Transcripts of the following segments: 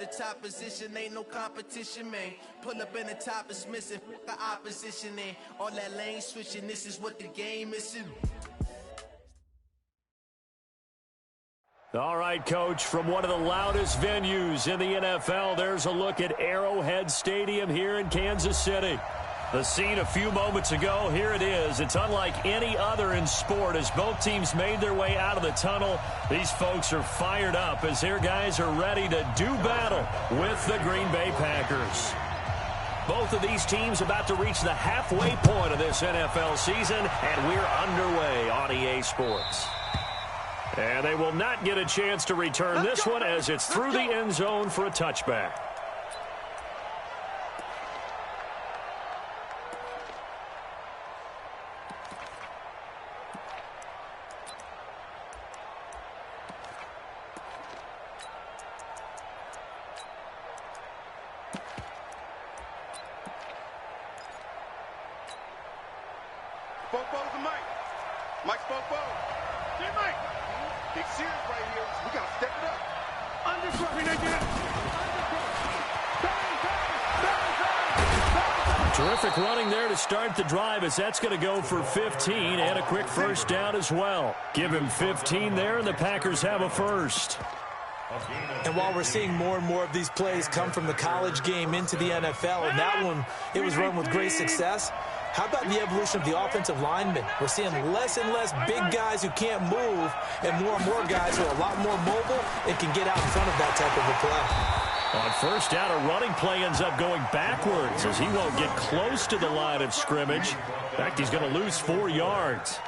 the top position, ain't no competition, man. Pull up in the top is missing, the opposition in. All that lane switching, this is what the game is in. All right, Coach, from one of the loudest venues in the NFL, there's a look at Arrowhead Stadium here in Kansas City. The scene a few moments ago, here it is. It's unlike any other in sport as both teams made their way out of the tunnel. These folks are fired up as their guys are ready to do battle with the Green Bay Packers. Both of these teams about to reach the halfway point of this NFL season, and we're underway on EA Sports. And they will not get a chance to return this one as it's through the end zone for a touchback. Spoke-Bo's the Mike. Mike Spoke-Bo. Hey, Mike. Big series right here. We got to step it up. Terrific running there to start the drive as that's going to go for 15 and a quick first down as well. Give him 15 there, and the Packers have a first. And while we're seeing more and more of these plays come from the college game into the NFL, and that one, it was run with great success, how about the evolution of the offensive linemen? We're seeing less and less big guys who can't move and more guys who are a lot more mobile and can get out in front of that type of a play. On first down, a running play ends up going backwards as he won't get close to the line of scrimmage. In fact, he's going to lose 4 yards.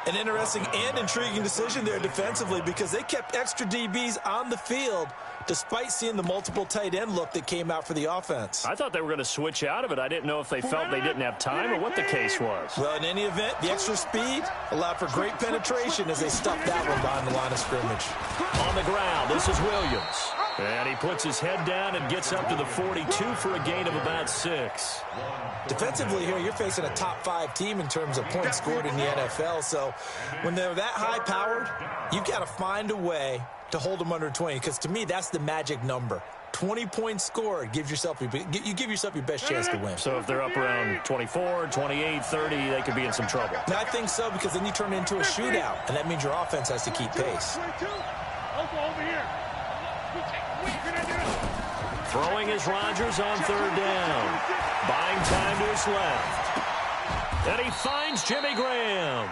An interesting and intriguing decision there defensively because they kept extra DBs on the field despite seeing the multiple tight end look that came out for the offense. I thought they were going to switch out of it. I didn't know if they felt they didn't have time or what the case was. Well, in any event, the extra speed allowed for great penetration as they stuffed that one behind the line of scrimmage. On the ground, this is Williams. And he puts his head down and gets up to the 42 for a gain of about 6. Defensively here, you're facing a top 5 team in terms of points scored in the NFL. So when they're that high-powered, you've got to find a way to hold them under 20, because to me, that's the magic number. 20 points scored, you give yourself your best chance to win. So if they're up around 24, 28, 30, they could be in some trouble. And I think so, because then you turn it into a shootout, and that means your offense has to keep pace. Throwing is Rodgers on third down. Buying time to his left. And he finds Jimmy Graham.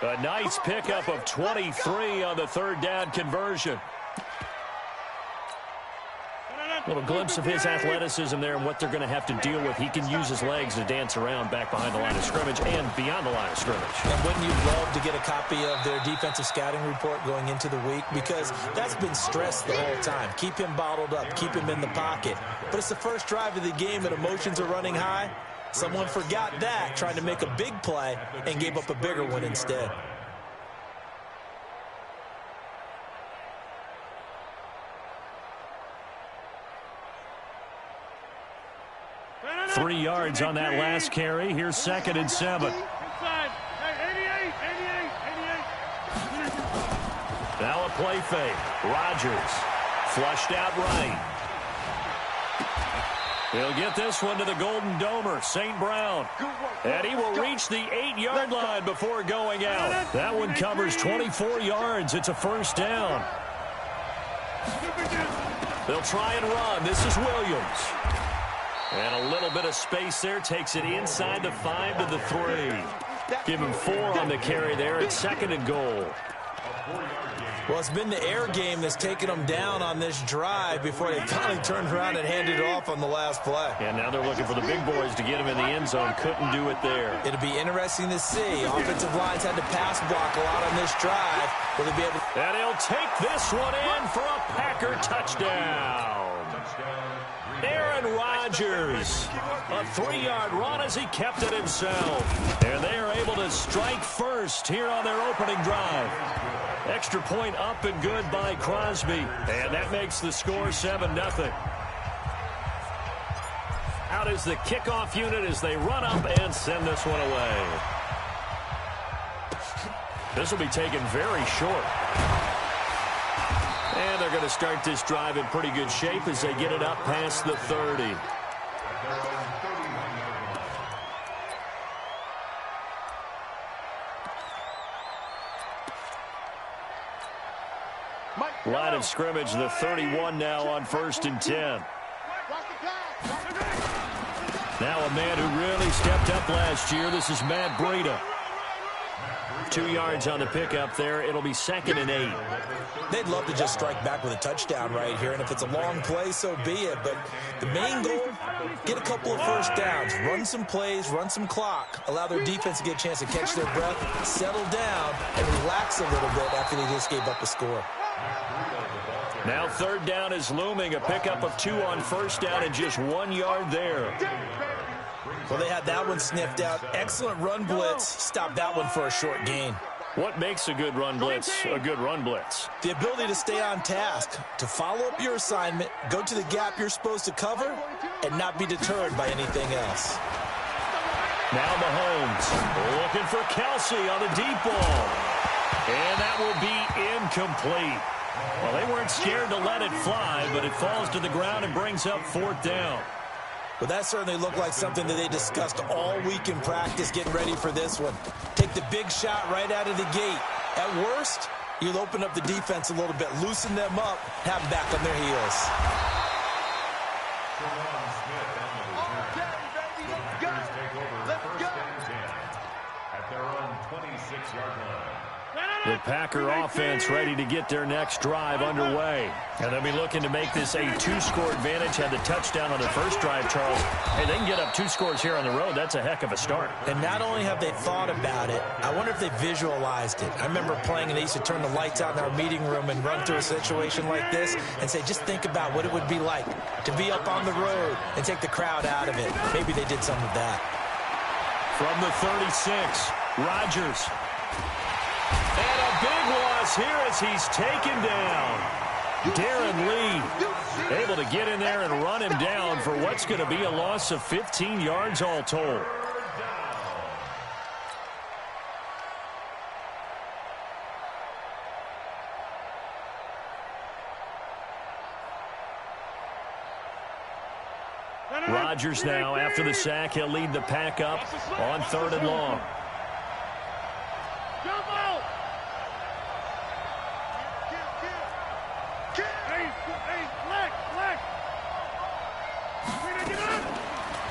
A nice pickup of 23 on the third down conversion. A little glimpse of his athleticism there and what they're going to have to deal with. He can use his legs to dance around back behind the line of scrimmage and beyond the line of scrimmage. And wouldn't you love to get a copy of their defensive scouting report going into the week? Because that's been stressed the whole time. Keep him bottled up. Keep him in the pocket. But it's the first drive of the game and emotions are running high. Someone forgot that, trying to make a big play, and gave up a bigger one instead. Three yards on that last carry. Here's 2nd and 7. Now a play fake. Rodgers flushed out right. He'll get this one to the Golden Domer, St. Brown. And he will reach the 8-yard line before going out. That one covers 24 yards. It's a first down. They'll try and run. This is Williams. And a little bit of space there. Takes it inside the 5 to the 3. Give him 4 on the carry there. It's 2nd and goal. Well, it's been the air game that's taken them down on this drive before they finally turned around and handed it off on the last play. And now they're looking for the big boys to get him in the end zone. Couldn't do it there. It'll be interesting to see. Offensive lines had to pass block a lot on this drive. Will they be able to... And he'll take this one in for a Packer touchdown. Aaron Rodgers, a 3-yard run as he kept it himself. And they are able to strike first here on their opening drive. Extra point up and good by Crosby. And that makes the score 7-0. Out is the kickoff unit as they run up and send this one away. This will be taken very short. And And they're going to start this drive in pretty good shape as they get it up past the 30. Line of scrimmage, the 31 now on 1st and 10. Now a man who really stepped up last year. This is Matt Breida. 2 yards on the pickup there. It'll be 2nd and 8. They'd love to just strike back with a touchdown right here, and if it's a long play, so be it. But the main goal, get a couple of first downs, run some plays, run some clock, allow their defense to get a chance to catch their breath, settle down, and relax a little bit after they just gave up a score. Now 3rd down is looming. A pickup of 2 on 1st down and just 1 yard there. Well, they had that one sniffed out. Excellent run blitz. Stop that one for a short gain. What makes a good run blitz a good run blitz? The ability to stay on task, to follow up your assignment, go to the gap you're supposed to cover, and not be deterred by anything else. Now Mahomes looking for Kelsey on the deep ball. And that will be incomplete. Well, they weren't scared to let it fly, but it falls to the ground and brings up 4th down. Well, that certainly looked like something that they discussed all week in practice getting ready for this one. Take the big shot right out of the gate. At worst, you'll open up the defense a little bit, loosen them up, have them back on their heels. At their own 26-yard line. The Packer offense ready to get their next drive underway. And they'll be looking to make this a 2-score advantage. Had the touchdown on their first drive, Charles. Hey, they can get up 2 scores here on the road. That's a heck of a start. And not only have they thought about it, I wonder if they visualized it. I remember playing and they used to turn the lights out in our meeting room and run through a situation like this and say, just think about what it would be like to be up on the road and take the crowd out of it. Maybe they did some of that. From the 36, Rodgers. And a big loss here as he's taken down. Darren Lee able to get in there and run him down for what's going to be a loss of 15 yards all told. Rodgers now, after the sack, he'll lead the pack up on 3rd and long.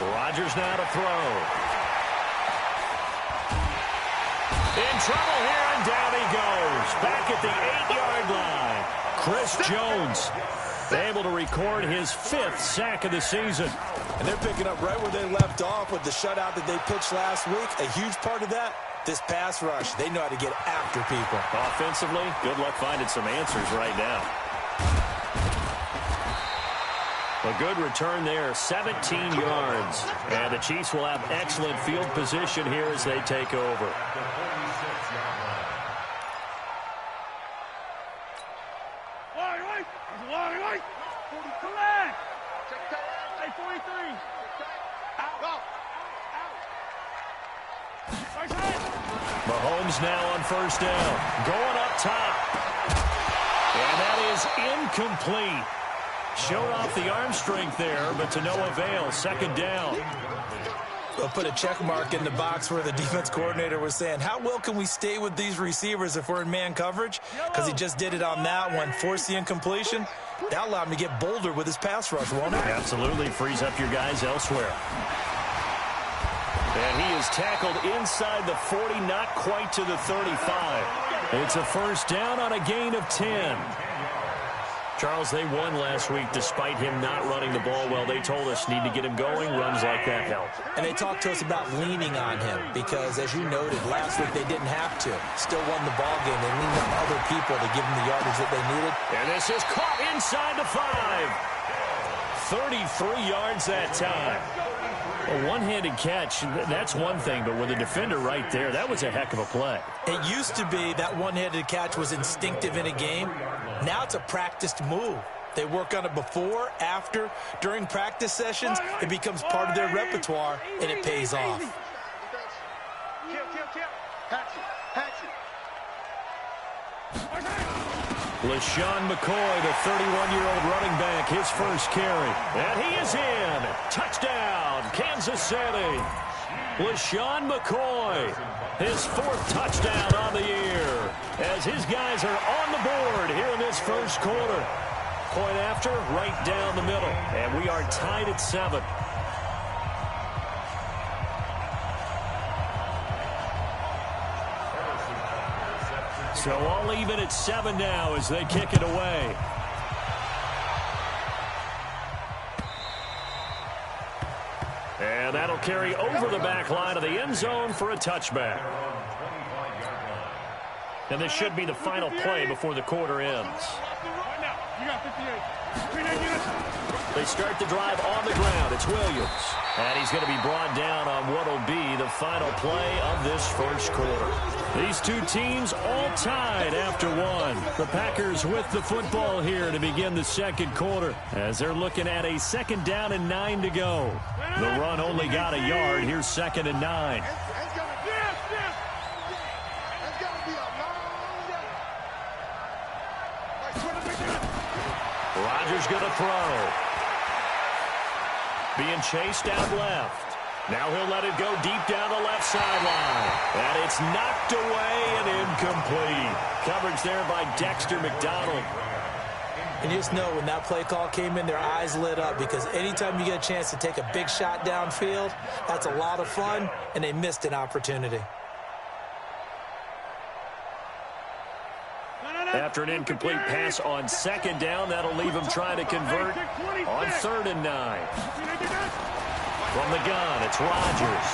Rodgers now to throw. In trouble here, and down he goes. Back at the 8-yard line. Chris Jones able to record his 5th sack of the season. And they're picking up right where they left off with the shutout that they pitched last week. A huge part of that, this pass rush. They know how to get after people. Offensively, good luck finding some answers right now. A good return there, 17 yards. And the Chiefs will have excellent field position here as they take over. Mahomes now on 1st down. Going up top. And that is incomplete. Showed off the arm strength there, but to no avail. 2nd down. They'll put a check mark in the box where the defense coordinator was saying, how well can we stay with these receivers if we're in man coverage? Because he just did it on that one. Force the incompletion. That allowed him to get bolder with his pass rush, won't it? Absolutely. Frees up your guys elsewhere. And he is tackled inside the 40, not quite to the 35. It's a 1st down on a gain of 10. Charles, they won last week despite him not running the ball well. They told us need to get him going. Runs like that help. And they talked to us about leaning on him because, as you noted, last week they didn't have to. Still won the ball game. They leaned on other people to give them the yardage that they needed. And this is caught inside the 5. 33 yards that time. A one-handed catch, that's one thing, but with a defender right there, that was a heck of a play. It used to be that one-handed catch was instinctive in a game. Now it's a practiced move. They work on it before, after, during practice sessions. It becomes part of their repertoire, and it pays off. LaShawn McCoy, the 31-year-old running back, his first carry. And he is in. Touchdown, Kansas City. LaShawn McCoy, his 4th touchdown on the year, as his guys are on the board here in this first quarter. Point after, right down the middle. And we are tied at 7. So all even at 7 now as they kick it away. And that'll carry over the back line of the end zone for a touchback. And this should be the final play before the quarter ends. They start the drive on the ground. It's Williams. And he's going to be brought down on what will be the final play of this first quarter. These two teams all tied after 1. The Packers with the football here to begin the second quarter as they're looking at a 2nd down and 9 to go. The run only got a yard. Here's 2nd and 9. Rodgers going to throw. Being chased out left. Now he'll let it go deep down the left sideline. And it's knocked away and incomplete. Coverage there by Dexter McDonald. And you just know when that play call came in, their eyes lit up, because anytime you get a chance to take a big shot downfield, that's a lot of fun, and they missed an opportunity. After an incomplete pass on 2nd down, that'll leave him trying to convert on 3rd and 9. From the gun, it's Rodgers.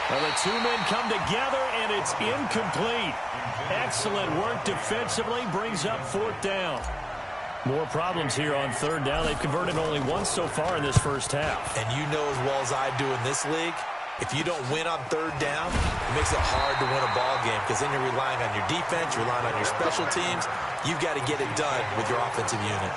Well, the two men come together, and it's incomplete. Excellent work defensively, brings up 4th down. More problems here on 3rd down. They've converted only once so far in this first half. And you know as well as I do in this league, if you don't win on 3rd down, it makes it hard to win a ball game, because then you're relying on your defense, you're relying on your special teams. You've got to get it done with your offensive unit.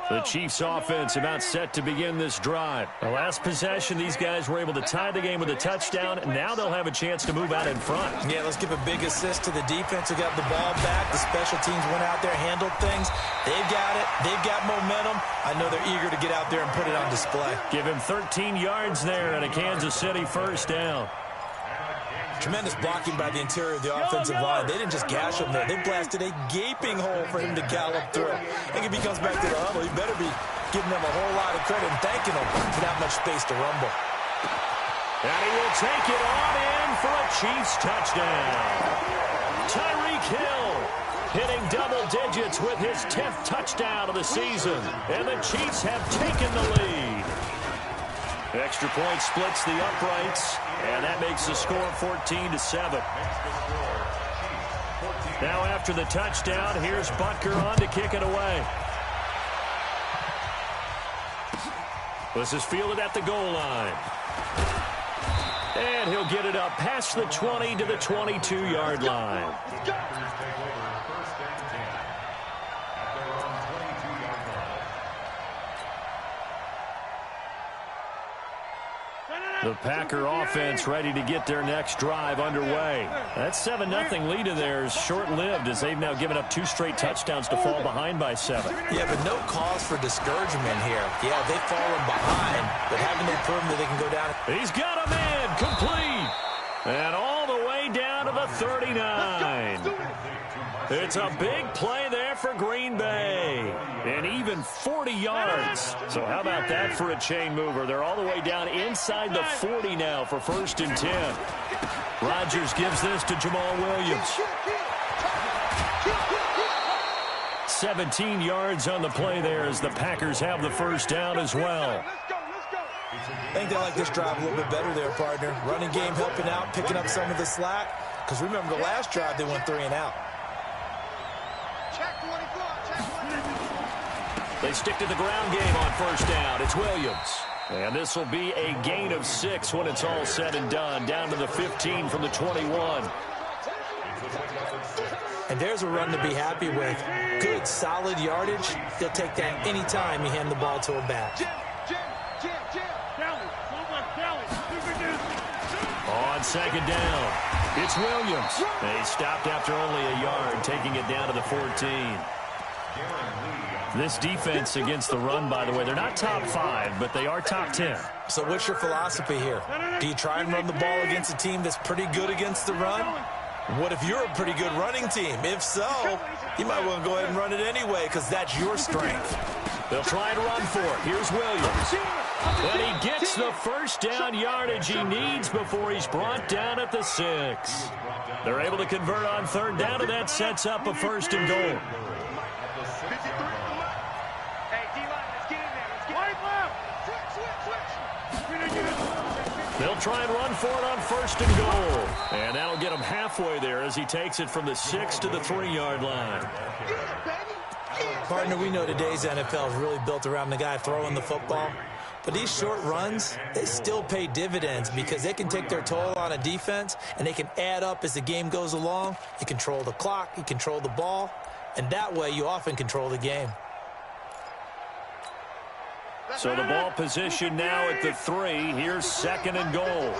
The Chiefs offense about set to begin this drive. The last possession, these guys were able to tie the game with a touchdown. Now they'll have a chance to move out in front. Yeah, let's give a big assist to the defense who got the ball back. The special teams went out there, handled things. They've got it. They've got momentum. I know they're eager to get out there and put it on display. Give him 13 yards there and a Kansas City 1st down. Tremendous blocking by the interior of the offensive line. They didn't just gash him there. They blasted a gaping hole for him to gallop through. I think if he comes back to the huddle, he better be giving them a whole lot of credit and thanking them for that much space to rumble. And he will take it on in for a Chiefs touchdown. Tyreek Hill hitting double digits with his 10th touchdown of the season. And the Chiefs have taken the lead. Extra point splits the uprights, and that makes the score 14-7. Now after the touchdown, here's Butker on to kick it away. This is fielded at the goal line. And he'll get it up past the 20 to the 22-yard line. The Packer offense ready to get their next drive underway. That 7-0 lead of theirs short-lived as they've now given up 2 straight touchdowns to fall behind by 7. Yeah, but no cause for discouragement here. Yeah, they've fallen behind, but haven't they proven that they can go down? He's got a man complete. And all the way down to the 39. It's a big play there for Green Bay. And even 40 yards. So how about that for a chain mover? They're all the way down inside the 40 now for 1st and 10. Rodgers gives this to Jamal Williams. 17 yards on the play there as the Packers have the 1st down as well. I think they like this drive a little bit better there, partner. Running game helping out, picking up some of the slack. Because remember, the last drive, they went 3 and out. They stick to the ground game on 1st down. It's Williams. And this will be a gain of 6 when it's all said and done. Down to the 15 from the 21. there's a run to be happy with. Good, solid yardage. He'll take that any time you hand the ball to a back. On second down, it's Williams. He stopped after only a yard, taking it down to the 14. This defense against the run, by the way, they're not top 5, but they are top 10. So what's your philosophy here? Do you try and run the ball against a team that's pretty good against the run? What if you're a pretty good running team? If so, you might want to go ahead and run it anyway because that's your strength. They'll try and run for it. Here's Williams. And he gets the first down yardage he needs before he's brought down at the 6. They're able to convert on third down, and that sets up a 1st and goal. They'll try and run for it on 1st and goal. And that'll get him halfway there as he takes it from the 6 to the 3-yard line. Partner, we know today's NFL is really built around the guy throwing the football. But these short runs, they still pay dividends because they can take their toll on a defense and they can add up as the game goes along. You control the clock, you control the ball, and that way you often control the game. So the ball position now at the 3. Here's 2nd and goal.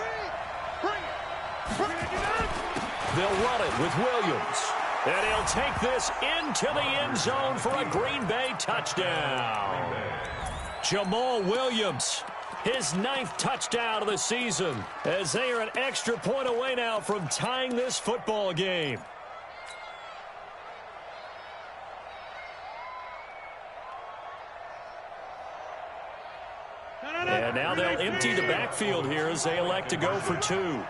They'll run it with Williams. And he'll take this into the end zone for a Green Bay touchdown. Jamal Williams, his 9th touchdown of the season, as they are an extra point away now from tying this football game. And now they'll empty the backfield here as they elect to go for 2.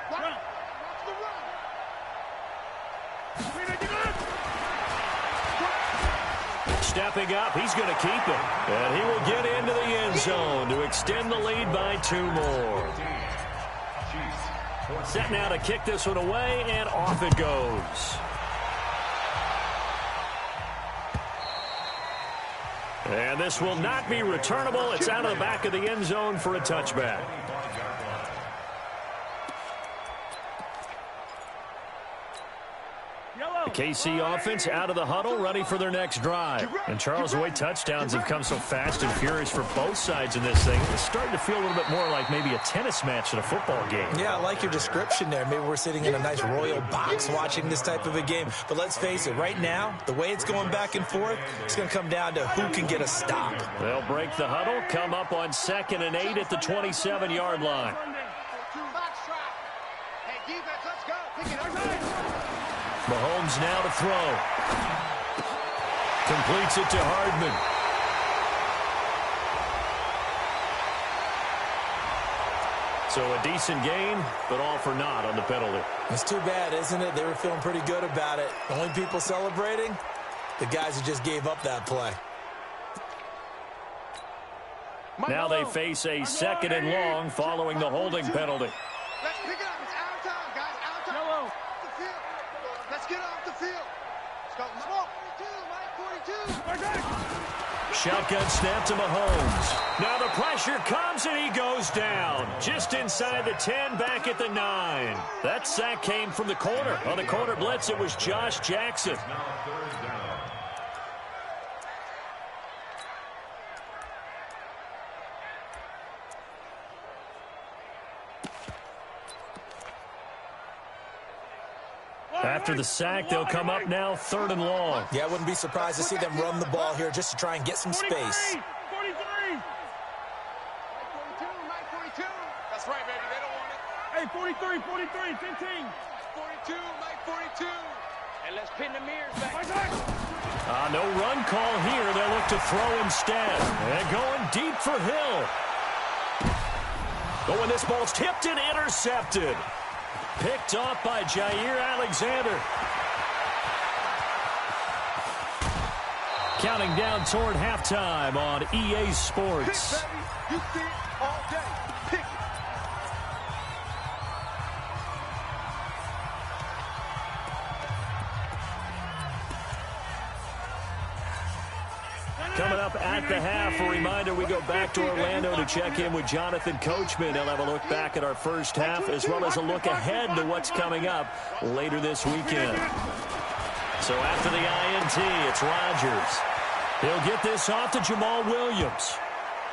Stepping up, he's going to keep it. And he will get into the end zone to extend the lead by 2 more. Set now to kick this one away, and off it goes. And this will not be returnable. It's out of the back of the end zone for a touchback. The KC offense out of the huddle, ready for their next drive. And Charles, the way touchdowns have come so fast and furious for both sides in this thing, it's starting to feel a little bit more like maybe a tennis match in a football game. Yeah, I like your description there. Maybe we're sitting in a nice royal box watching this type of a game. But let's face it, right now, the way it's going back and forth, it's going to come down to who can get a stop. They'll break the huddle, come up on 2nd and 8 at the 27-yard line. Mahomes now to throw. Completes it to Hardman. So a decent gain, but all for naught on the penalty. It's too bad, isn't it? They were feeling pretty good about it. The only people celebrating, the guys who just gave up that play. Now they face a 2nd and long following the holding penalty. Let's pick it up. It's out of time, guys. Out of time. Yellow. Let's get off the field. Let's go. Smoke. 42, Mike 42. Shotgun snap to Mahomes. Now the pressure comes and he goes down. Just inside the 10, back at the 9. That sack came from the corner. On the corner blitz, it was Josh Jackson. After the sack, they'll come up now 3rd and long. Yeah, I wouldn't be surprised to see them run the ball here just to try and get some space. 43. Mike 42. That's right, baby. They don't want it. Hey, 43, 15. 42, Mike 42. And let's pin the mirrors back. No run call here. They'll look to throw instead. And going deep for Hill. But when this ball's tipped and intercepted. Picked off by Jair Alexander. Counting down toward halftime on EA Sports. Pick, baby. You see it all day. Pick it. Coming up at the half, a reminder, we go back to Orlando to check in with Jonathan Coachman. He'll have a look back at our first half as well as a look ahead to what's coming up later this weekend. So after the INT, it's Rodgers. He'll get this off to Jamal Williams.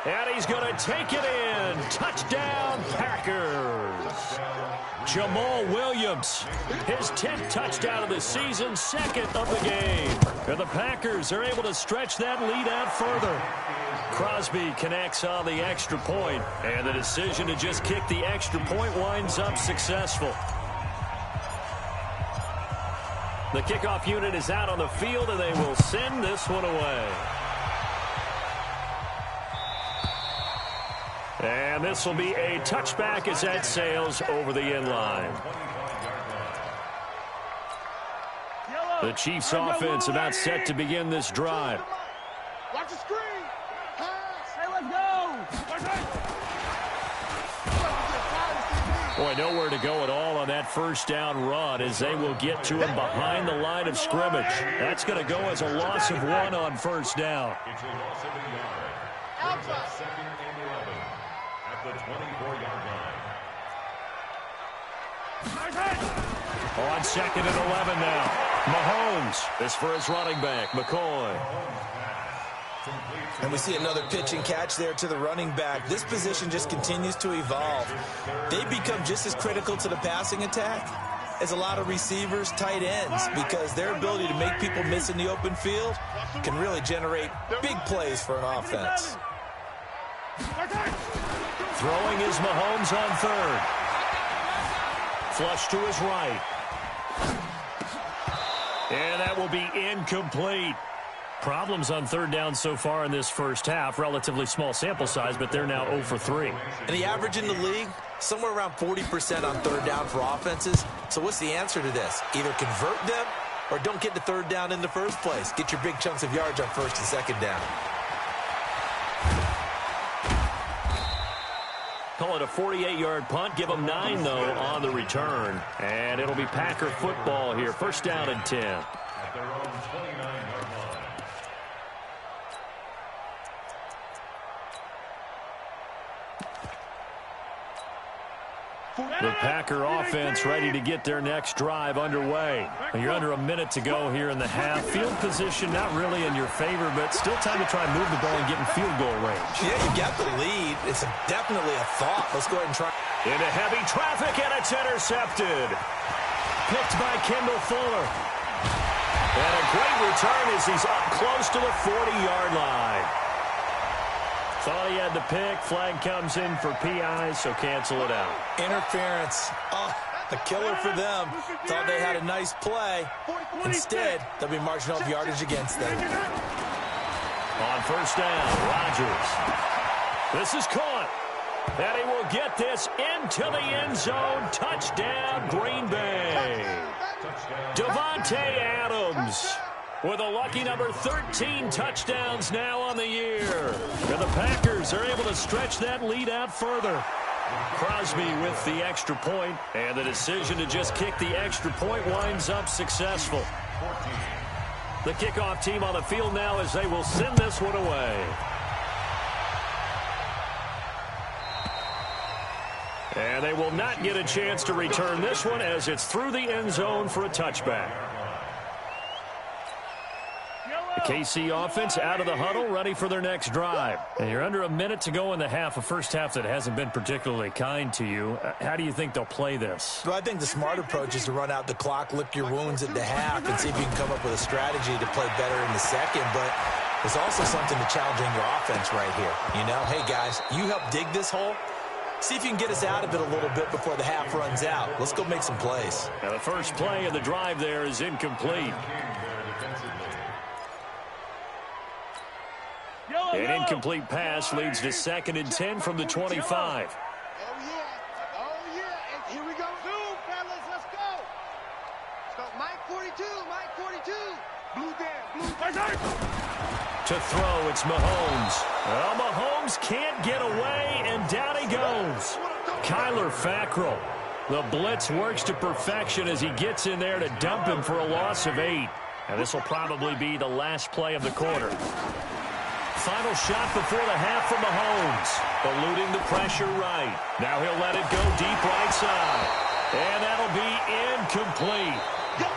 And he's going to take it in. Touchdown, Packers. Jamal Williams, his 10th touchdown of the season, second of the game. And the Packers are able to stretch that lead out further. Crosby connects on the extra point, and the decision to just kick the extra point winds up successful. The kickoff unit is out on the field, and they will send this one away. And this will be a touchback as that sails over the end line. The Chiefs offense about set to begin this drive. Watch the screen. Hey, let's go. Boy, nowhere to go at all on that first down run as they will get to him behind the line of scrimmage. That's going to go as a loss of 1 on first down. It's a loss of a yard. Outside. Second and 11 at the 24-yard line. On second and 11 now. Mahomes is for his running back, McCoy. And we see another pitch and catch there to the running back. This position just continues to evolve. They become just as critical to the passing attack as a lot of receivers, tight ends, because their ability to make people miss in the open field can really generate big plays for an offense. Throwing is Mahomes on third. Flush to his right. And that will be incomplete. Problems on third down so far in this first half. Relatively small sample size, but they're now 0 for 3. And the average in the league, somewhere around 40% on third down for offenses. So what's the answer to this? Either convert them or don't get the third down in the first place. Get your big chunks of yards on first and second down. Call it a 48-yard punt. Give them 9, though, on the return. And it'll be Packer football here. First down and 10. At their own 29-yard line. The Packer offense ready to get their next drive underway. You're under a minute to go here in the half. Field position not really in your favor, but still time to try and move the ball and get in field goal range. Yeah, you got the lead. It's definitely a thought. Let's go ahead and try. Into heavy traffic, and it's intercepted. Picked by Kendall Fuller. And a great return as he's up close to the 40-yard line. Thought he had the pick. Flag comes in for PI, so cancel it out. Interference. Oh, a killer for them. Thought they had a nice play. Instead, they'll be marching off yardage against them. On first down, Rodgers. This is caught. And he will get this into the end zone. Touchdown, Green Bay. Devontae Adams with a lucky number 13 touchdowns now on the year. And the Packers are able to stretch that lead out further. Crosby with the extra point, and the decision to just kick the extra point winds up successful. The kickoff team on the field now as they will send this one away. And they will not get a chance to return this one as it's through the end zone for a touchback. The KC offense out of the huddle, ready for their next drive. And you're under a minute to go in the half, a first half that hasn't been particularly kind to you. How do you think they'll play this? Well, I think the smart approach is to run out the clock, lick your wounds at the half, and see if you can come up with a strategy to play better in the second. But there's also something to challenging your offense right here. You know, hey, guys, you help dig this hole. See if you can get us out of it a little bit before the half runs out. Let's go make some plays. Now the first play of the drive there is incomplete. An incomplete pass leads to 2nd and 10 from the 25. Oh, yeah. And here we go. Zoom, fellas. Let's go. So, Mike 42, Mike 42. Blue down. To throw, it's Mahomes. Well, Mahomes can't get away, and down he goes. Kyler Fackrell. The blitz works to perfection as he gets in there to dump him for a loss of 8. And this will probably be the last play of the quarter. Final shot before the half from Mahomes. Eluding the pressure right. Now he'll let it go deep right side. And that'll be incomplete.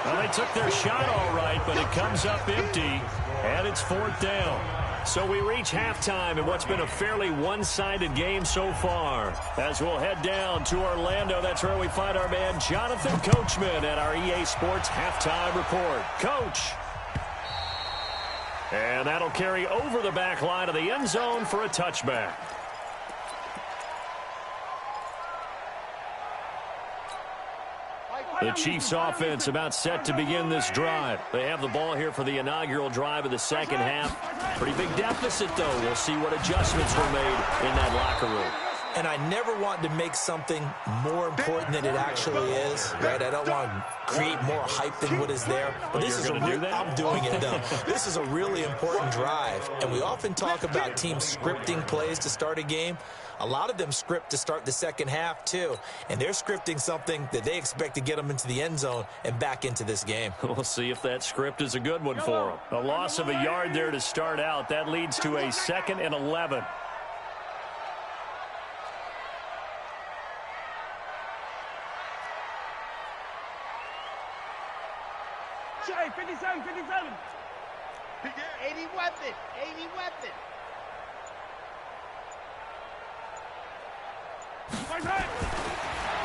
Well, they took their shot all right, but it comes up empty, and it's 4th down. So we reach halftime in what's been a fairly one-sided game so far. As we'll head down to Orlando, that's where we find our man Jonathan Coachman at our EA Sports Halftime Report. Coach. And that'll carry over the back line of the end zone for a touchback. The Chiefs offense about set to begin this drive. They have the ball here for the inaugural drive of the second half. Pretty big deficit, though. We'll see what adjustments were made in that locker room. And I never want to make something more important than it actually is, right? I don't want to create more hype than what is there. But this is I'm doing it, though. This is a really important drive. And we often talk about teams scripting plays to start a game. A lot of them script to start the second half, too. And they're scripting something that they expect to get them into the end zone and back into this game. We'll see if that script is a good one for them. A loss of a yard there to start out. That leads to a 2nd and 11. Jay, 57, 57. 80 weapon, 80 weapon.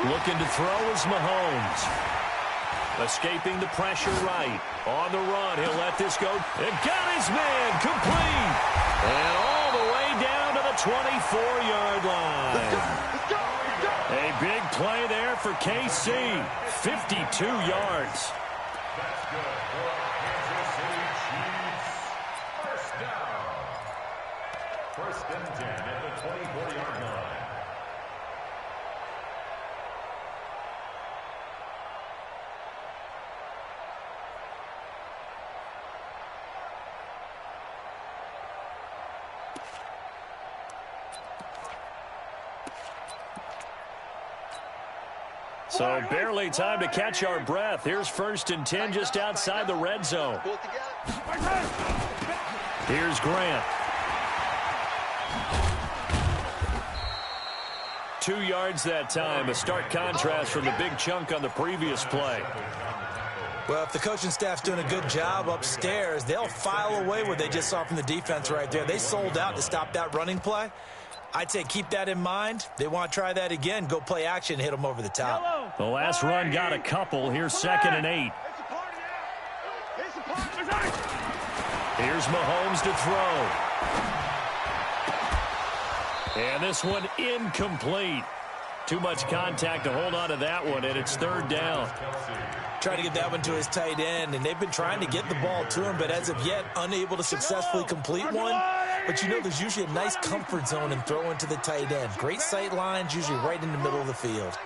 Looking to throw is Mahomes. Escaping the pressure right. On the run, he'll let this go. And got his man complete. And all the way down to the 24-yard line. Let's go. A big play there for KC. 52 yards. That's good for Kansas City Chiefs. First down. 1st and 10 at the 24-yard line. So barely time to catch our breath. Here's 1st and 10 just outside the red zone. Here's Grant. 2 yards that time. A stark contrast from the big chunk on the previous play. Well, if the coaching staff's doing a good job upstairs, they'll file away what they just saw from the defense right there. They sold out to stop that running play. I'd say keep that in mind. They want to try that again. Go play action, hit them over the top. The last run got a couple. Here's 2nd and 8. Here's Mahomes to throw. And this one incomplete. Too much contact to hold on to that one, and it's 3rd down. Trying to get that one to his tight end, and they've been trying to get the ball to him, but as of yet, unable to successfully complete one. But you know there's usually a nice comfort zone in throwing to the tight end. Great sight lines, usually right in the middle of the field.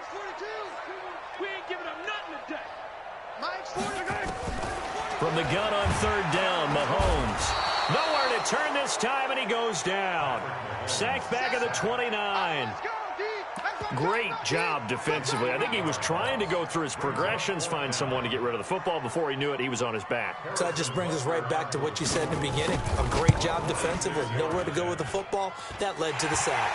From the gun on 3rd down, Mahomes. Nowhere to turn this time, and he goes down. Sacked back at the 29. Great job defensively. I think he was trying to go through his progressions, find someone to get rid of the football. Before he knew it, he was on his back. So that just brings us right back to what you said in the beginning. A great job defensively. Nowhere to go with the football. That led to the sack.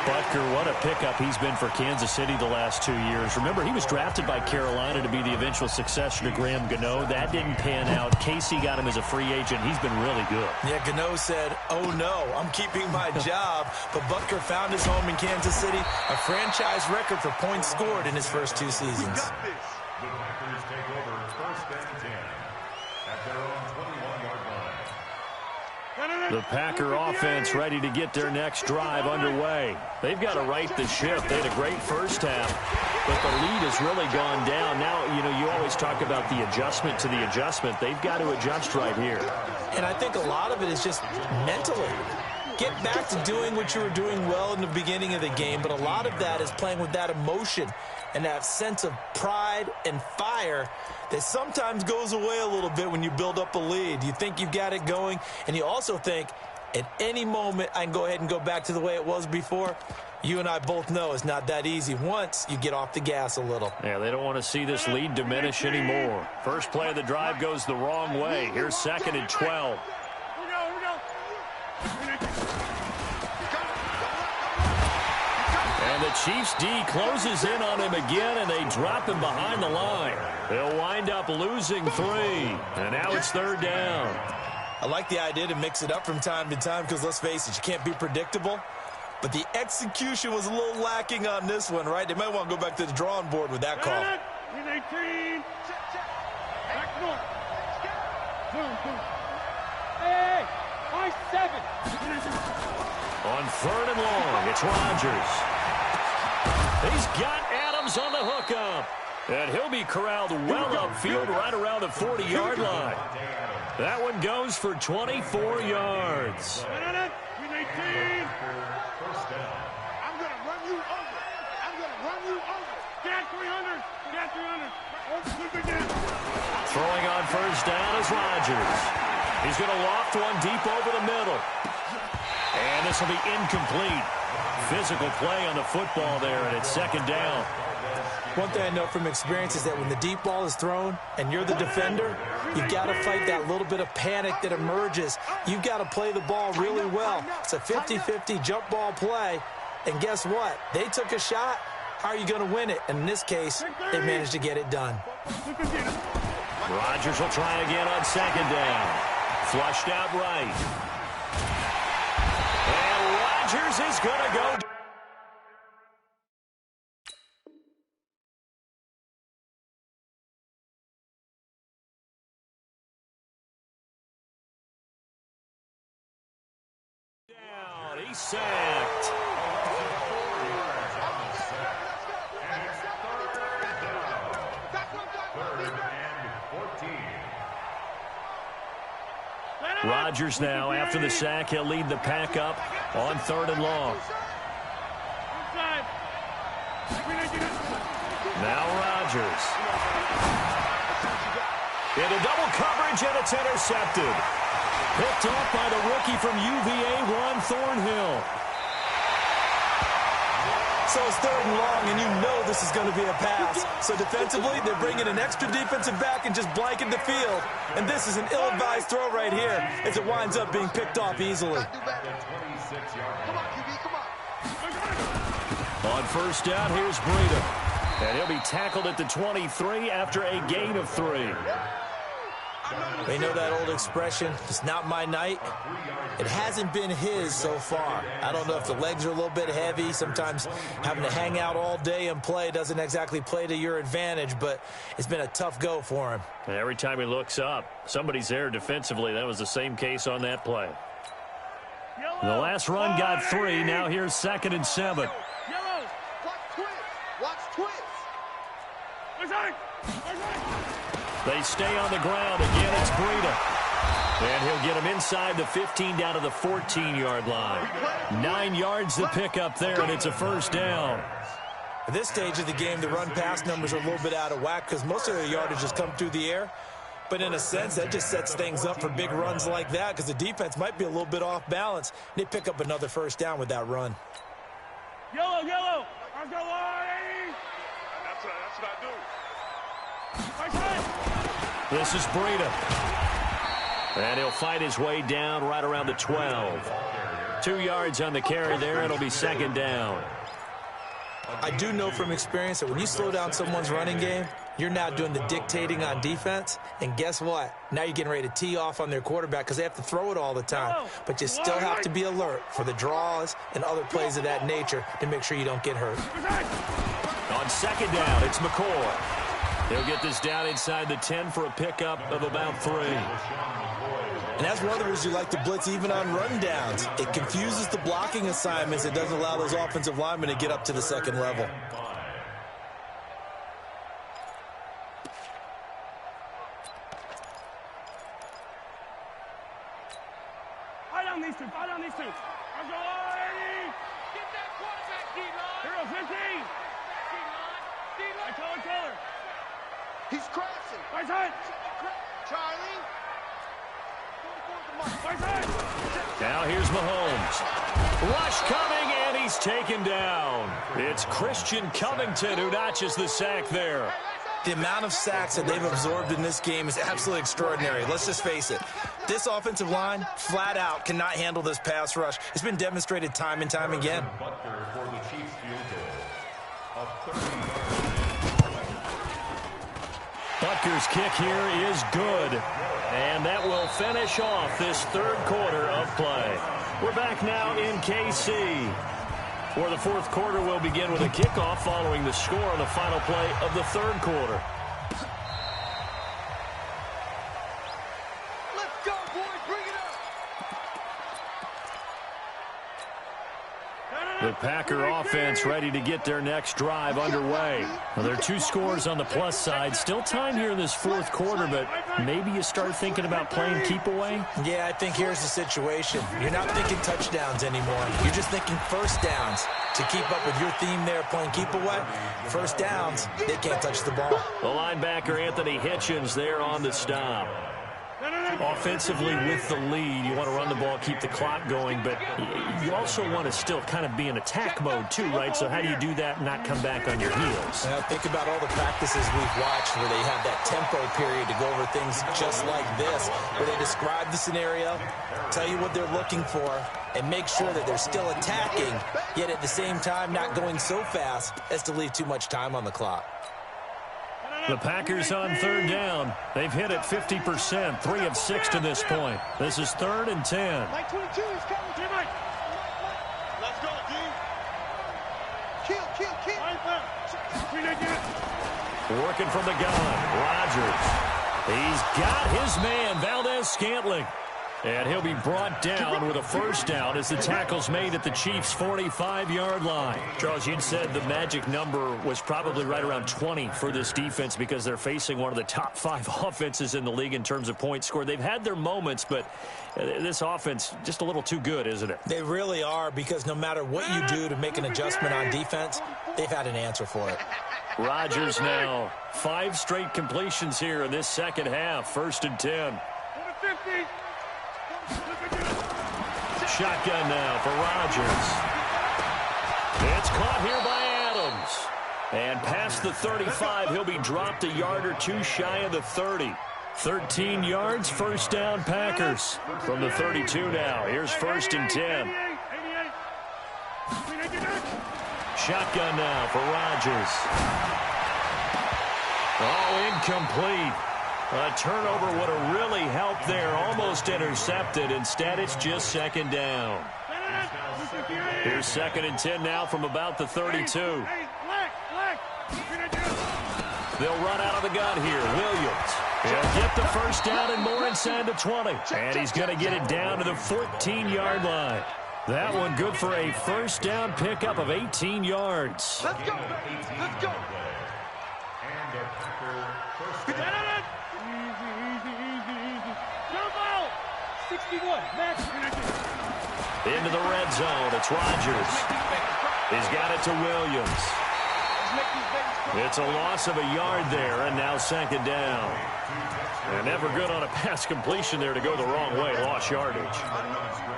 Butker, what a pickup he's been for Kansas City the last 2 years. Remember, he was drafted by Carolina to be the eventual successor to Graham Gano. That didn't pan out. Casey got him as a free agent. He's been really good. Yeah, Gano said, oh no, I'm keeping my job. But Butker found his home in Kansas City. A franchise record for points scored in his first 2 seasons. The Packers take over 1st and 10 at their own 21-yard line. The Packer offense ready to get their next drive underway. They've got to right the ship. They had a great first half, but the lead has really gone down. Now, you know, you always talk about the adjustment to the adjustment. They've got to adjust right here. And I think a lot of it is just mentally. Get back to doing what you were doing well in the beginning of the game, but a lot of that is playing with that emotion and that sense of pride and fire that sometimes goes away a little bit when you build up a lead. You think you've got it going, and you also think at any moment I can go ahead and go back to the way it was before. You and I both know it's not that easy once you get off the gas a little. Yeah, they don't want to see this lead diminish anymore. First play of the drive goes the wrong way. Here's 2nd and 12. And the Chiefs D closes in on him again, and they drop him behind the line. They'll wind up losing 3, and now it's 3rd down. I like the idea to mix it up from time to time because, let's face it, you can't be predictable. But the execution was a little lacking on this one, right? They might want to go back to the drawing board with that call. 18. Back north. Hey, 5-7. On 3rd and long, it's Rodgers. He's got Adams on the hookup. And he'll be corralled well upfield right around the 40-yard line. That one goes for 24 yards. I'm going to run you over. I'm going to run you over. Get 300. Get 300. Throwing on 1st down is Rodgers. He's going to loft one deep over the middle. And this will be incomplete. Physical play on the football there, and it's 2nd down. One thing I know from experience is that when the deep ball is thrown and you're the defender, you've got to fight that little bit of panic that emerges. You've got to play the ball really well. It's a 50-50 jump ball play. And guess what? They took a shot. How are you going to win it? And in this case, they managed to get it done. Rodgers will try again on 2nd down. Flushed out right. And Rodgers is going to go. Down. He's sacked. Rodgers now, after the sack, he'll lead the pack up on 3rd and long. Now Rodgers. Into double coverage, and it's intercepted. Picked off by the rookie from UVA, Ron Thornhill. So it's 3rd and long, and you know this is going to be a pass. So defensively, they're bringing an extra defensive back and just blanket the field. And this is an ill-advised throw right here as it winds up being picked off easily. Come on, QB, come on. On 1st down, here's Breida. And he'll be tackled at the 23 after a gain of 3. They know that old expression, it's not my night. It hasn't been his so far. I don't know if the legs are a little bit heavy. Sometimes having to hang out all day and play doesn't exactly play to your advantage, but it's been a tough go for him. Every time he looks up, somebody's there defensively. That was the same case on that play. The last run got 3. Now here's 2nd and 7. Yellow. Watch twist. Watch twist. They stay on the ground. Again, it's Breida. And he'll get him inside the 15 down to the 14-yard line. 9 yards to pick up there, and it's a 1st down. At this stage of the game, the run-pass numbers are a little bit out of whack because most of their yardage has come through the air. But in a sense, that just sets things up for big runs like that because the defense might be a little bit off balance. They pick up another 1st down with that run. Yellow, yellow. Let's go, Larry. That's what I do. This is Breida. And he'll fight his way down right around the 12. 2 yards on the carry there. It'll be 2nd down. I do know from experience that when you slow down someone's running game, you're now doing the dictating on defense. And guess what? Now you're getting ready to tee off on their quarterback because they have to throw it all the time. But you still have to be alert for the draws and other plays of that nature to make sure you don't get hurt. On 2nd down, it's McCoy. He'll get this down inside the 10 for a pickup of about 3. And that's one of the reasons you like to blitz even on rundowns. It confuses the blocking assignments. It doesn't allow those offensive linemen to get up to the 2nd level. Fight on these two. Fight on these two. Let's go, Larry. Get that quarterback, D-line. 15. D-line. Taylor. He's crashing. Right side. Charlie. Now here's Mahomes. Rush coming, and he's taken down. It's Christian Covington who notches the sack there. The amount of sacks that they've absorbed in this game is absolutely extraordinary. Let's just face it. This offensive line, flat out, cannot handle this pass rush. It's been demonstrated time and time again. Butker for the Chiefs field goal of 30 Butker's kick here is good. And that will finish off this third quarter of play. We're back now in KC. For the fourth quarter, we'll begin with a kickoff following the score on the final play of the third quarter. Let's go, boys. Bring it up. The Packer offense ready to get their next drive underway. Well, there are 2 scores on the plus side. Still time here in this fourth quarter, but maybe you start thinking about playing keep away? Yeah, I think here's the situation. You're not thinking touchdowns anymore. You're just thinking first downs. To keep up with your theme there, playing keep away, first downs, they can't touch the ball. The linebacker, Anthony Hitchens, there on the stop. Offensively with the lead, you want to run the ball, keep the clock going, but you also want to still kind of be in attack mode too, right? So how do you do that and not come back on your heels? Now, think about all the practices we've watched where they have that tempo period to go over things just like this, where they describe the scenario, tell you what they're looking for, and make sure that they're still attacking, yet at the same time not going so fast as to leave too much time on the clock. The Packers on third down. They've hit it 50%, 3 of 6 to this point. This is 3rd and 10. Mike 22 is coming. Mike. Let's go, D. Kill. Working from the gun, Rodgers. He's got his man, Valdez-Scantling. And he'll be brought down with a first down as the tackle's made at the Chiefs' 45-yard line. Charles, you'd said the magic number was probably right around 20 for this defense because they're facing one of the top 5 offenses in the league in terms of points scored. They've had their moments, but this offense just a little too good, isn't it? They really are, because no matter what you do to make an adjustment on defense, they've had an answer for it. Rodgers now 5 straight completions here in this second half. 1st and 10. Shotgun now for Rodgers. It's caught here by Adams. And past the 35, he'll be dropped a yard or 2 shy of the 30. 13 yards, first down Packers. From the 32 now, here's 1st and 10. Shotgun now for Rodgers. Oh, incomplete. A turnover would have really helped there. Almost intercepted. Instead, it's just 2nd down. Here's 2nd and 10 now from about the 32. They'll run out of the gun here. Williams. He'll get the first down and more inside the 20. And he's going to get it down to the 14-yard line. That one good for a first down pickup of 18 yards. Let's go. Let's go. And a Packer first down. Easy. Jump out. 61. Max. Into the red zone. It's Rodgers. He's got it to Williams. It's a loss of a yard there, and now 2nd down. And never good on a pass completion there to go the wrong way. Lost yardage.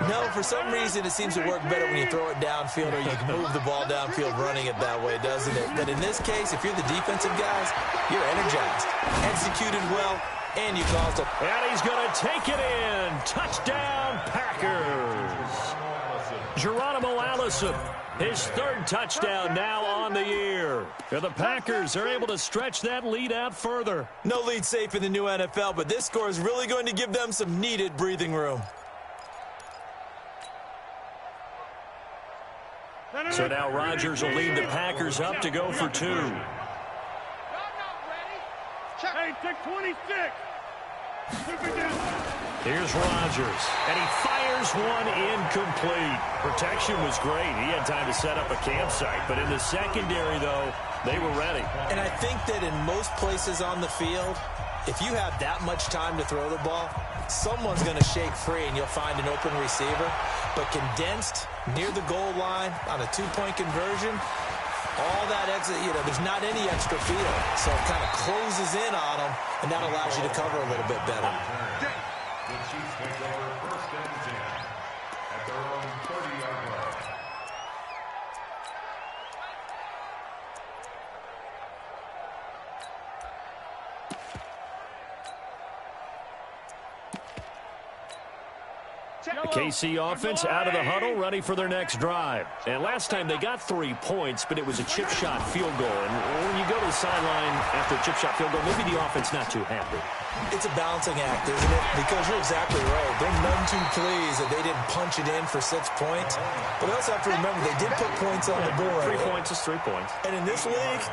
No, for some reason it seems to work better when you throw it downfield or you can move the ball downfield running it that way, doesn't it? But in this case, if you're the defensive guys, you're energized, executed well, and you caused a... And he's going to take it in. Touchdown, Packers. Geronimo Allison, his 3rd touchdown now on the year. And the Packers are able to stretch that lead out further. No lead safe in the new NFL, but this score is really going to give them some needed breathing room. So now Rodgers will lead the Packers up to go for 2. Hey, take 26. Here's Rodgers, and he fires one incomplete. Protection was great. He had time to set up a campsite, but in the secondary, though, they were ready. And I think that in most places on the field, if you have that much time to throw the ball, someone's going to shake free and you'll find an open receiver. But condensed near the goal line on a 2-point conversion, all that exit, there's not any extra field. So it kind of closes in on them, and that allows you to cover a little bit better. The Chiefs take over 1st and 10 at their own 30-yard line. The KC offense out of the huddle, ready for their next drive. And last time they got 3 points, but it was a chip shot field goal. And when you go to the sideline after a chip shot field goal, maybe the offense not too happy. It's a balancing act, isn't it? Because you're exactly right. They're none too pleased that they didn't punch it in for 6 points. But they also have to remember they did put points on the board. 3 points is 3 points. And in this league,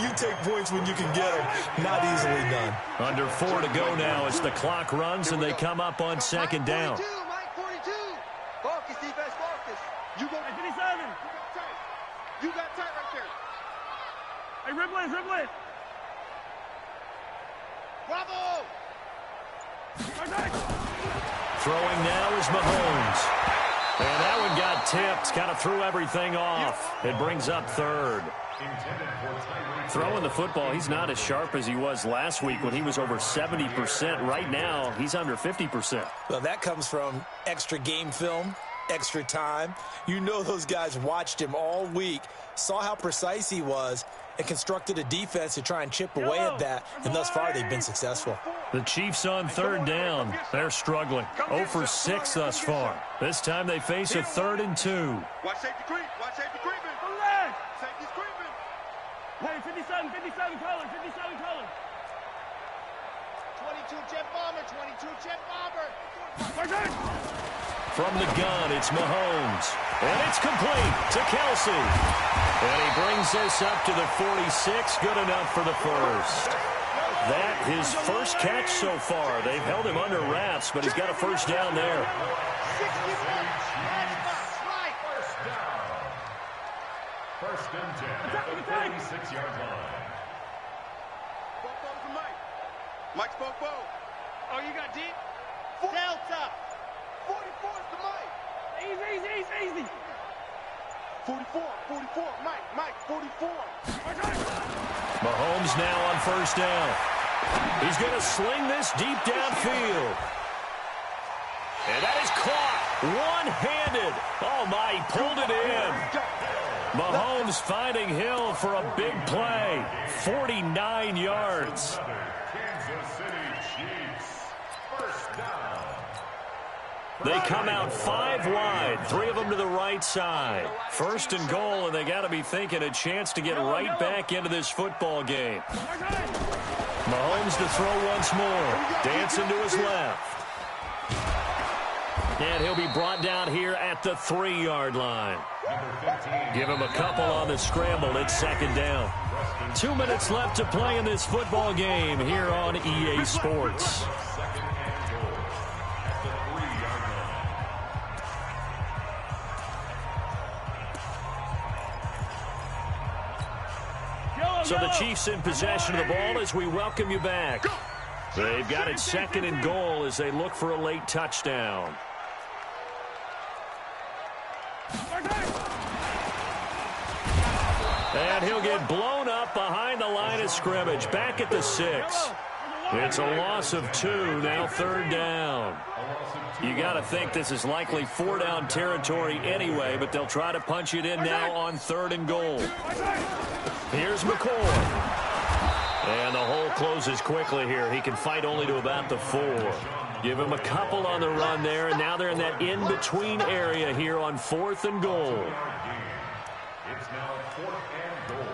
you take points when you can get them. Not easily done. Under 4 to go now as the clock runs and they come up on second down. Mike 42. Focus, defense, focus. You go 57. You got tight right there. Hey, dribble it. Bravo! Throwing now is Mahomes. And that one got tipped, kind of threw everything off. It brings up third. Throwing the football, he's not as sharp as he was last week when he was over 70%. Right now, he's under 50%. Well, that comes from extra game film, extra time. You know those guys watched him all week, saw how precise he was, and constructed a defense to try and chip away at that, and thus far they've been successful. The Chiefs on third down. They're struggling. 0 for 6 thus far. This time they face a 3rd and 2. Watch safety creep. Watch safety creeping. Safety's creeping. Hey, 57 color. 22 jet bomber. From the gun, it's Mahomes. And it's complete to Kelsey. And he brings this up to the 46. Good enough for the first. That his first catch so far. They've held him under wraps, but he's got a first down there. First and 10 at the 36-yard line. Bobo for Mike. Mike's Bobo. Oh, you got deep? Delta. 44 is the Mike. Easy. 44. Mike, 44. Mahomes now on first down. He's going to sling this deep downfield. And that is caught one-handed. Oh, my, he pulled it in. Mahomes finding Hill for a big play. 49 yards. Kansas City Chiefs. First down. They come out 5 wide, 3 of them to the right side. First and goal, and they got to be thinking a chance to get right back into this football game. Mahomes to throw once more. Dancing to his left. And he'll be brought down here at the 3-yard line. Give him a couple on the scramble. It's second down. 2 minutes left to play in this football game here on EA Sports. So the Chiefs in possession of the ball as we welcome you back. They've got it second and goal as they look for a late touchdown. And he'll get blown up behind the line of scrimmage. Back at the 6. It's a loss of 2, now third down. You got to think this is likely 4-down territory anyway, but they'll try to punch it in now on 3rd and goal. Here's McCoy. And the hole closes quickly here. He can fight only to about the 4. Give him a couple on the run there, and now they're in that in-between area here on 4th and goal. It's now 4th and goal.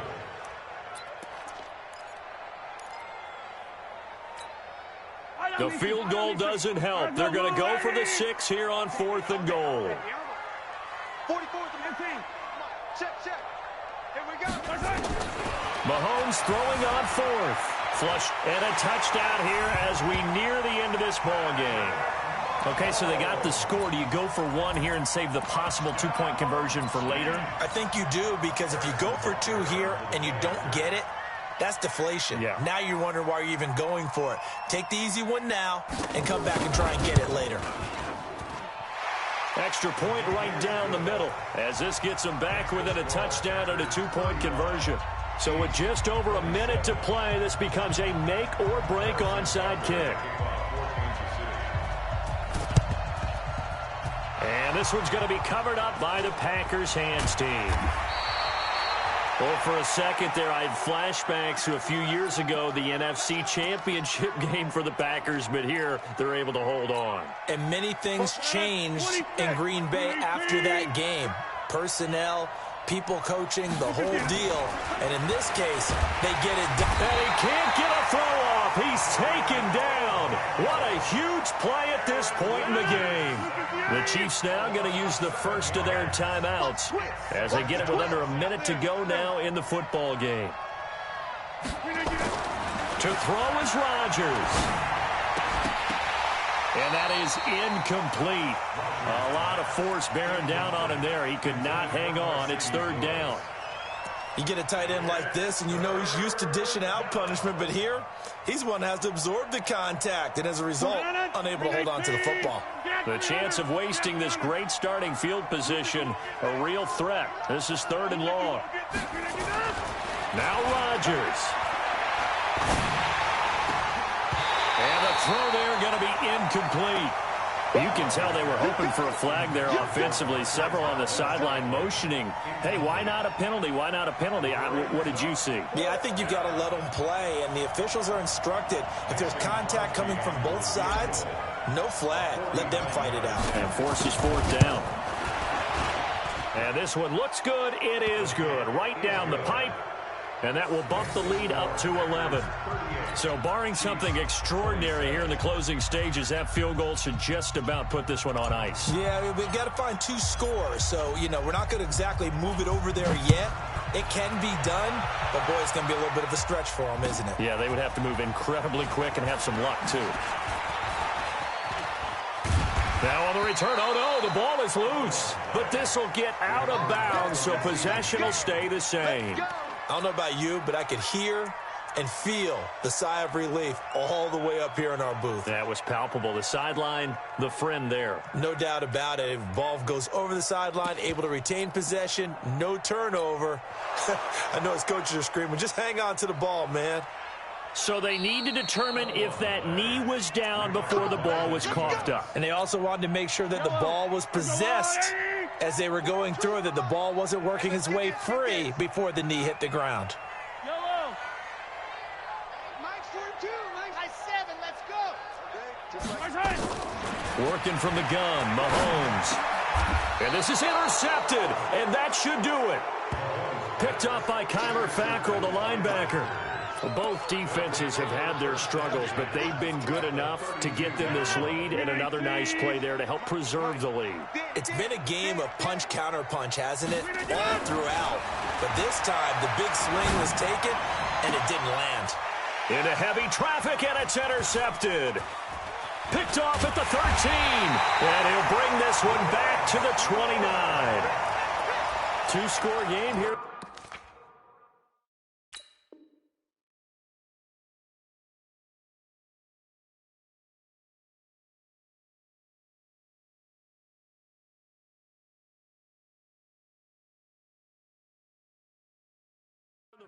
The field goal doesn't help. They're going to go for the 6 here on 4th and goal. 44 to 15. Check. Here we go. Mahomes throwing on 4th. Flush and a touchdown here as we near the end of this ball game. Okay, so they got the score. Do you go for 1 here and save the possible 2-point conversion for later? I think you do, because if you go for 2 here and you don't get it, that's deflation. Yeah. Now you're wondering why you're even going for it. Take the easy one now and come back and try and get it later. Extra point right down the middle as this gets them back within a touchdown and a 2-point conversion. So with just over a minute to play, this becomes a make-or-break onside kick. And this one's going to be covered up by the Packers hands team. Well, for a second there, I had flashbacks to a few years ago, the NFC Championship game for the Packers, but here they're able to hold on. And many things changed in Green Bay after that game. Personnel, people coaching, the whole deal. And in this case, they get it done. And he can't get a throw off. He's taken down. What a huge play at this point in the game. The Chiefs now going to use the first of their timeouts as they get it with under a minute to go now in the football game. To throw is Rodgers. And that is incomplete. A lot of force bearing down on him there. He could not hang on. It's third down. You get a tight end like this, and you know he's used to dishing out punishment, but here, he's one that has to absorb the contact, and as a result, unable to hold on to the football. The chance of wasting this great starting field position, a real threat. This is third and long. Now Rodgers. And the throw there going to be incomplete. You can tell they were hoping for a flag there offensively. Several on the sideline motioning, hey, why not a penalty? Why not a penalty? What did you see? Yeah, I think you've got to let them play, and the officials are instructed. If there's contact coming from both sides, no flag. Let them fight it out. And forces fourth down. And this one looks good. It is good. Right down the pipe. And that will bump the lead up to 11. So barring something extraordinary here in the closing stages, that field goal should just about put this one on ice. Yeah, we've got to find 2 scores. So, you know, we're not going to exactly move it over there yet. It can be done, but, boy, it's going to be a little bit of a stretch for them, isn't it? Yeah, they would have to move incredibly quick and have some luck, too. Now on the return, oh, no, the ball is loose. But this will get out of bounds, so possession will stay the same. I don't know about you, but I could hear and feel the sigh of relief all the way up here in our booth. That was palpable. The sideline, the friend there. No doubt about it. If the ball goes over the sideline, able to retain possession, no turnover. I know his coaches are screaming, just hang on to the ball, man. So they need to determine if that knee was down before the ball was coughed up. And they also wanted to make sure that the ball was possessed as they were going through, that the ball wasn't working its way free before the knee hit the ground. Yellow. Mike's 4-2. Mike's 7. Let's go. Working from the gun, Mahomes. And this is intercepted, and that should do it. Picked up by Kyler Fackrell, the linebacker. Both defenses have had their struggles, but they've been good enough to get them this lead, and another nice play there to help preserve the lead. It's been a game of punch-counter-punch, hasn't it? All throughout. But this time, the big swing was taken, and it didn't land. Into heavy traffic, and it's intercepted. Picked off at the 13, and he'll bring this one back to the 29. 2-score game here.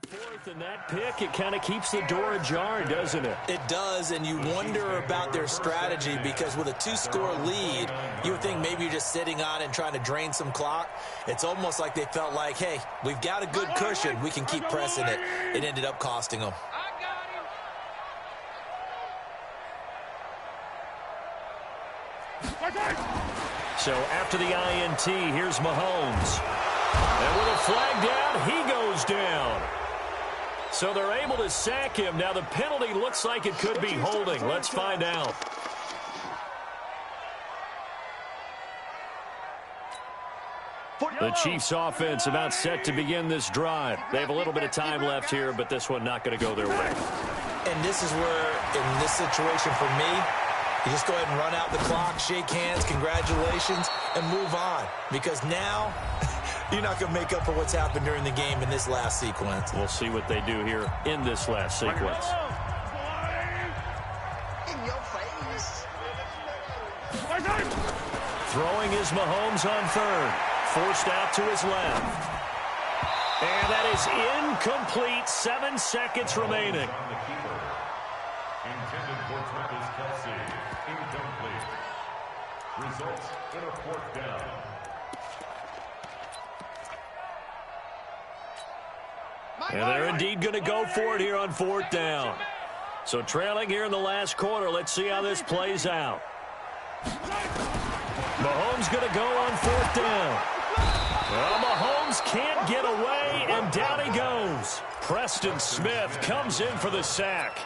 Fourth, and that pick, it kind of keeps the door ajar, doesn't it? It does, and you wonder about their strategy, because with a 2-score lead, you would think maybe you're just sitting on and trying to drain some clock. It's almost like they felt like, hey, we've got a good cushion. We can keep pressing it. It ended up costing them. So after the INT, here's Mahomes. And with a flag down, he goes down. So they're able to sack him. Now the penalty looks like it could be holding. Let's find out. The Chiefs offense about set to begin this drive. They have a little bit of time left here, but this one not going to go their way. And this is where, in this situation for me, you just go ahead and run out the clock, shake hands, congratulations, and move on. Because now, you're not going to make up for what's happened during the game in this last sequence. We'll see what they do here in this last sequence. In your face. Throwing is Mahomes on third. Forced out to his left. And that is incomplete. 7 seconds remaining. Intended for Travis Kelce. Incomplete. Results in a 4th down. And they're indeed going to go for it here on 4th down. So trailing here in the last quarter. Let's see how this plays out. Mahomes going to go on 4th down. Well, Mahomes can't get away, and down he goes. Preston Smith comes in for the sack.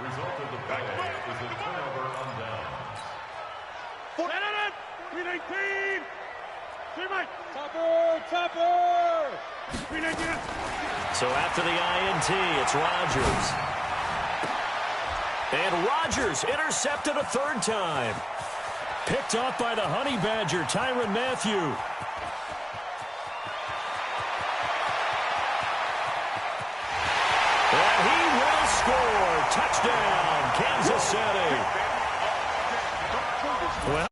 Result of the play is a turnover on downs. 319. Topper. 319. So after the INT, it's Rodgers. And Rodgers intercepted a 3rd time. Picked off by the Honey Badger, Tyrann Mathieu. And he will score. Touchdown, Kansas City. Well,